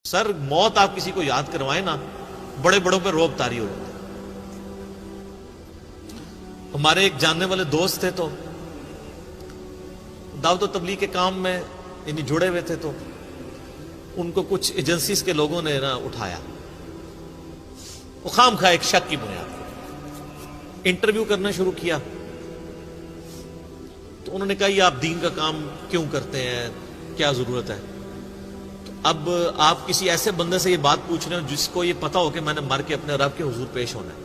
سر موت آپ کسی کو یاد کروائیں نا، بڑے بڑوں پہ روب طاری ہو جاتا ہے۔ ہمارے ایک جاننے والے دوست تھے تو دعوت و تبلیغ کے کام میں جڑے ہوئے تھے، تو ان کو کچھ ایجنسیز کے لوگوں نے نا اٹھایا، وہ خام خواہ ایک شک کی بنیاد پر انٹرویو کرنا شروع کیا۔ تو انہوں نے کہا یہ آپ دین کا کام کیوں کرتے ہیں، کیا ضرورت ہے؟ اب آپ کسی ایسے بندے سے یہ بات پوچھ رہے ہو جس کو یہ پتا ہو کہ میں نے مر کے اپنے رب کے حضور پیش ہونا ہے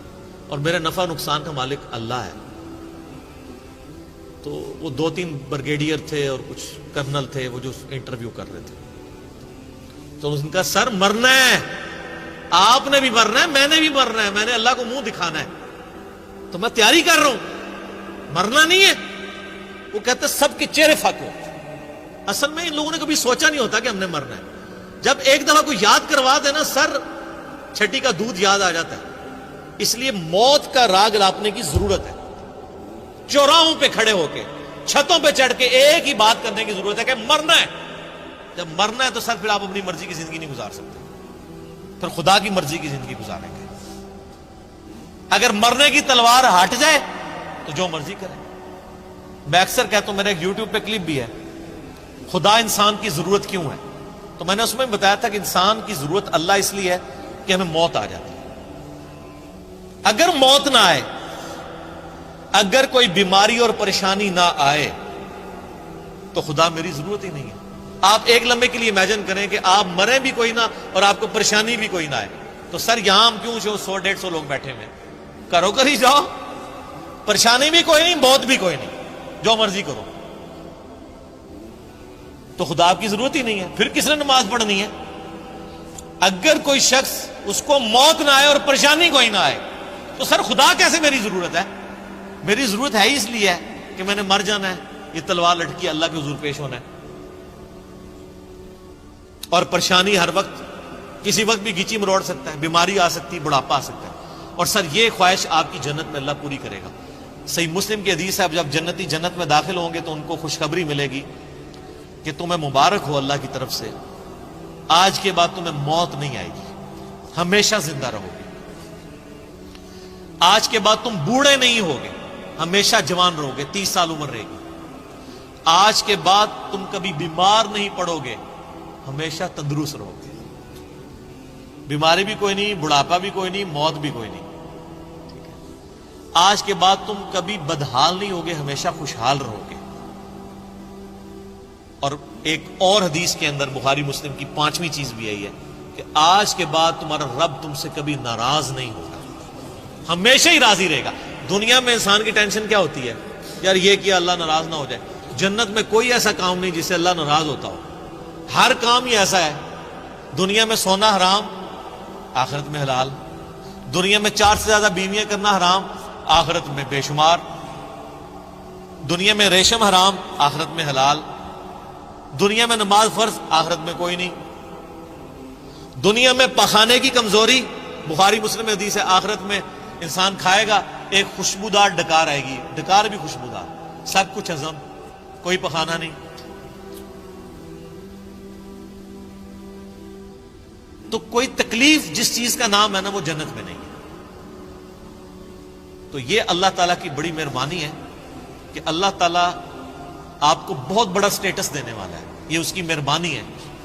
اور میرے نفع نقصان کا مالک اللہ ہے۔ تو وہ 2-3 بریگیڈیئر تھے اور کچھ کرنل تھے، وہ جو انٹرویو کر رہے تھے۔ تو اس نے کہا سر مرنا ہے، آپ نے بھی مرنا ہے، میں نے بھی مرنا ہے، میں نے اللہ کو منہ دکھانا ہے، تو میں تیاری کر رہا ہوں، مرنا نہیں ہے۔ وہ کہتے سب کے چہرے فاق ہو۔ اصل میں ان لوگوں نے کبھی سوچا نہیں ہوتا کہ ہم نے مرنا ہے۔ جب ایک دفعہ کوئی یاد کروا دینا، سر چھٹی کا دودھ یاد آ جاتا ہے۔ اس لیے موت کا راگ لاپنے کی ضرورت ہے۔ چوراہوں پہ کھڑے ہو کے، چھتوں پہ چڑھ کے ایک ہی بات کرنے کی ضرورت ہے کہ مرنا ہے۔ جب مرنا ہے تو سر پھر آپ اپنی مرضی کی زندگی نہیں گزار سکتے، پھر خدا کی مرضی کی زندگی گزاریں گے۔ اگر مرنے کی تلوار ہٹ جائے تو جو مرضی کریں۔ میں اکثر کہتا ہوں، میرے ایک یوٹیوب پہ کلپ بھی ہے، خدا انسان کی ضرورت کیوں ہے؟ تو میں نے اس میں بتایا تھا کہ انسان کی ضرورت اللہ اس لیے ہے کہ ہمیں موت آ جاتی ہے۔ اگر موت نہ آئے، اگر کوئی بیماری اور پریشانی نہ آئے تو خدا میری ضرورت ہی نہیں ہے۔ آپ ایک لمحے کے لیے امیجن کریں کہ آپ مریں بھی کوئی نہ اور آپ کو پریشانی بھی کوئی نہ آئے، تو سر یہاں ہم کیوں 100-150 لوگ بیٹھے ہوئے، کرو کر ہی جاؤ، پریشانی بھی کوئی نہیں، موت بھی کوئی نہیں، جو مرضی کرو، تو خدا آپ کی ضرورت ہی نہیں ہے، پھر کس نے نماز پڑھنی ہے؟ اگر کوئی شخص اس کو موت نہ آئے اور پریشانی کوئی نہ آئے تو سر خدا کیسے میری ضرورت ہے؟ میری ضرورت ہے اس لیے ہے کہ میں نے مر جانا ہے، یہ تلوار لٹکی اللہ کے حضور پیش ہونا ہے، اور پریشانی ہر وقت کسی وقت بھی گیچی مروڑ سکتا ہے، بیماری آ سکتی ہے، بڑھاپا آ سکتا ہے، اور سر یہ خواہش آپ کی جنت میں اللہ پوری کرے گا۔ صحیح مسلم کی حدیث ہے، جب جنتی جنت میں داخل ہوں گے تو ان کو خوشخبری ملے گی کہ تمہیں مبارک ہو اللہ کی طرف سے، آج کے بعد تمہیں موت نہیں آئے گی، ہمیشہ زندہ رہو گے۔ آج کے بعد تم بوڑھے نہیں ہوگے، ہمیشہ جوان رہو گے، 30 سال عمر رہے گی۔ آج کے بعد تم کبھی بیمار نہیں پڑو گے، ہمیشہ تندرست رہو گے۔ بیماری بھی کوئی نہیں، بڑھاپا بھی کوئی نہیں، موت بھی کوئی نہیں۔ آج کے بعد تم کبھی بدحال نہیں ہوگے، ہمیشہ خوشحال رہو گے۔ اور ایک اور حدیث کے اندر بخاری مسلم کی 5ویں چیز بھی یہی ہے کہ آج کے بعد تمہارا رب تم سے کبھی ناراض نہیں ہوگا، ہمیشہ ہی راضی رہے گا۔ دنیا میں انسان کی ٹینشن کیا ہوتی ہے؟ یار یہ کیا اللہ ناراض نہ ہو جائے۔ جنت میں کوئی ایسا کام نہیں جس سے اللہ ناراض ہوتا ہو، ہر کام ہی ایسا ہے۔ دنیا میں سونا حرام، آخرت میں حلال۔ دنیا میں 4 سے زیادہ بیویاں کرنا حرام، آخرت میں بے شمار۔ دنیا میں ریشم حرام، آخرت میں حلال۔ دنیا میں نماز فرض، آخرت میں کوئی نہیں۔ دنیا میں پخانے کی کمزوری، بخاری مسلم حدیث ہے، آخرت میں انسان کھائے گا ایک خوشبودار ڈکار آئے گی، ڈکار بھی خوشبودار، سب کچھ ہضم، کوئی پخانا نہیں۔ تو کوئی تکلیف جس چیز کا نام ہے نا وہ جنت میں نہیں ہے۔ تو یہ اللہ تعالیٰ کی بڑی مہربانی ہے کہ اللہ تعالیٰ آپ کو بہت بڑا سٹیٹس دینے والا ہے۔ یہ اس کی مہربانی ہے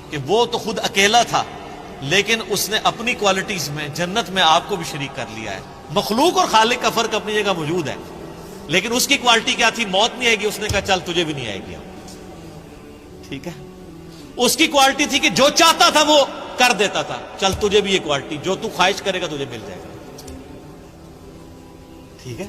کہ وہ تو خود اکیلا تھا لیکن اس نے اپنی کوالٹیز میں جنت میں آپ کو بھی شریک کر لیا ہے۔ مخلوق اور خالق کا فرق اپنی جگہ موجود ہے، لیکن اس کی کوالٹی کیا تھی؟ موت نہیں آئے گی، اس نے کہا چل تجھے بھی نہیں آئے گی۔ ٹھیک ہے، اس کی کوالٹی تھی کہ جو چاہتا تھا وہ کر دیتا تھا، چل تجھے بھی یہ کوالٹی، جو تو خواہش کرے گا تجھے مل جائے گا۔ ٹھیک ہے۔